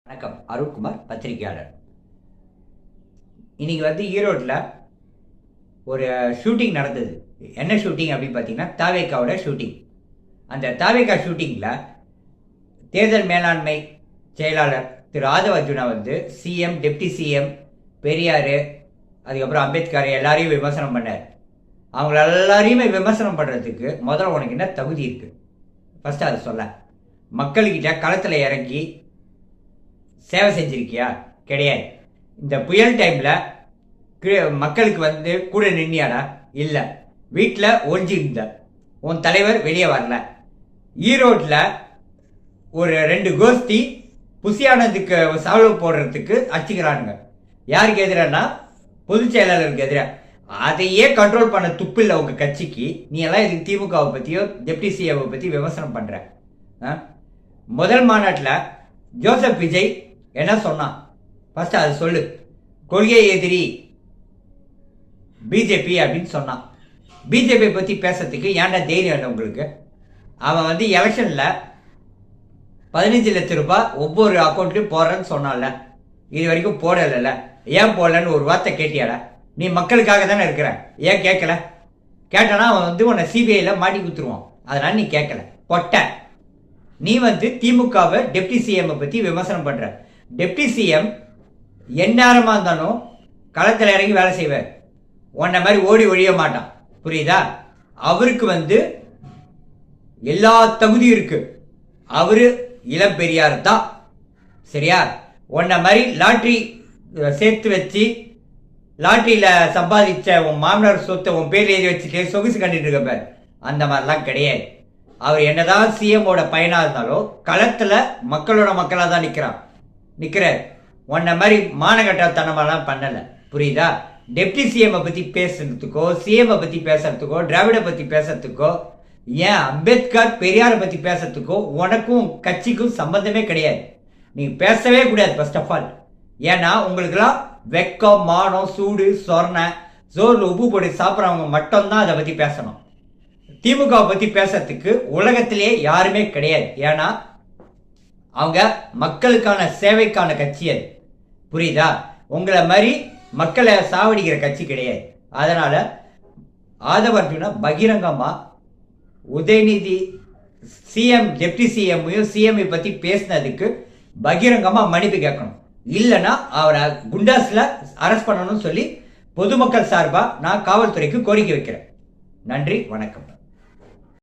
வணக்கம். அருண்குமார், பத்திரிகையாளர். இன்னைக்கு ஈரோட்டில் ஒரு ஷூட்டிங் நடந்தது. என்ன ஷூட்டிங் அப்படின்னு பார்த்தீங்கன்னா, தாவேக்காவோட ஷூட்டிங். அந்த தாவேக்கா ஷூட்டிங்கில் தேர்தல் மேலாண்மை செயலாளர் திரு Aadhav Arjuna CM, deputy CM, Periyar, அதுக்கப்புறம் அம்பேத்கர் எல்லாரையும் விமர்சனம் பண்ணார். அவங்கள எல்லாரையுமே விமர்சனம் பண்ணுறதுக்கு முதல்ல உனக்கு என்ன தகுதி இருக்குது? ஃபஸ்ட்டு அதை சொல்ல. மக்கள்கிட்ட களத்தில் இறங்கி சேவை செஞ்சிருக்கியா? கிடையாது. இந்த புயல் டைமில் மக்களுக்கு கூட நின்னியாடா? இல்லை. வீட்டில் ஒழிஞ்சிருந்த உன் தலைவர் வெளியே வரல. ஈரோட்டில் ஒரு 2 கோஷ்டி புசியானதுக்கு சவளவு போடுறதுக்கு அச்சுக்கிறானுங்க. யாருக்கு எதிரானா பொதுச் செயலாளருக்கு எதிராக. அதையே கண்ட்ரோல் பண்ண துப்பில்லை உங்கள் கட்சிக்கு. நீ எல்லாம் இதுக்கு திமுகவை பற்றியோ டெப்டி சிஎம்ஐ பற்றி விமர்சனம் பண்ணுற. முதல் மாநாட்டில் ஜோசப் விஜய் என்ன சொன்னான்? ஃபர்ஸ்ட் அதை சொல்லு. கொள்கை எதிரி பிஜேபி அப்படின்னு சொன்னான். பிஜேபி பற்றி பேசுறதுக்கு ஏன்டா தைரியம் இல்லை உங்களுக்கு? அவன் எலெக்ஷனில் 15 லட்சம் ரூபாய் ஒவ்வொரு அக்கௌண்ட்லையும் போடுறேன்னு சொன்னான்ல, இது வரைக்கும் போடலைல்ல. ஏன் போடலன்னு ஒரு வார்த்தை கேட்டியாடா? நீ மக்களுக்காக தானே இருக்கிற, ஏன் கேட்கல? கேட்டனா அவன் உன்னை சிபிஐயில் மாட்டி குத்துருவான். அதனால நீ கேட்கல, பொட்ட. நீ திமுகவை டெப்டி சிஎம்ஐ பற்றி விமர்சனம் பண்ணுற. டெப்டி சிஎம் எந்நேரமாக இருந்தாலும் களத்தில் இறங்கி வேலை செய்வார். உன்ன மாதிரி ஓடி ஒழிய மாட்டான், புரியுதா? அவருக்கு எல்லா தகுதியும் இருக்கு. அவரு இளம் பெரியார் தான், சரியா? உன்ன மாதிரி லாட்ரி சேர்த்து வச்சு லாட்ரியில் சம்பாதிச்ச உன் மாமனார் சொத்தை உன் பேர் எழுதி வச்சுட்டு சொகுசு கண்டிட்டு இருக்க பேர். அந்த மாதிரிலாம் கிடையாது. அவர் என்னதான் சிஎம்மோட பையனாக இருந்தாலும் களத்தில் மக்களோட மக்களாக தான் நிற்கிறார். உன்ன மாதிரி மானகட்டத்தனமெல்லாம் பண்ணலை, புரியுதா? டெப்டி சிஎம்ஐ பற்றி பேசுறதுக்கோ, சிஎம்ஐ பற்றி பேசுறதுக்கோ, திராவிட பற்றி பேசுறதுக்கோ, ஏன் அம்பேத்கர் பெரியாரை பற்றி பேசுறதுக்கோ உனக்கும் கட்சிக்கும் சம்பந்தமே கிடையாது. நீங்கள் பேசவே கூடாது ஃபர்ஸ்ட் ஆஃப் ஆல். ஏன்னா உங்களுக்குலாம் வெக்கம், மானம், சூடு, சொர்ண ஜோரில் உப்பு போட்டு சாப்பிட்றவங்க மட்டும்தான் அதை பற்றி பேசணும். திமுகவை பற்றி பேசுறதுக்கு உலகத்திலே யாருமே கிடையாது. ஏன்னா அவங்க மக்களுக்கான சேவைக்கான கட்சி அது, புரியுதா? உங்களை மாதிரி மக்களை சாவடிக்கிற கட்சி கிடையாது. அதனால ஆதவ அர்ஜுனா பகிரங்கமா உதயநிதி சிஎம், டெப்டி சிஎம்மையும் சிஎம்ஐ பற்றி பேசினதுக்கு பகிரங்கமா மன்னிப்பு கேட்கணும். இல்லைன்னா அவரை குண்டாஸ்ல அரெஸ்ட் பண்ணணும்னு சொல்லி பொதுமக்கள் சார்பாக நான் காவல்துறைக்கு கோரிக்கை வைக்கிறேன். நன்றி, வணக்கம்.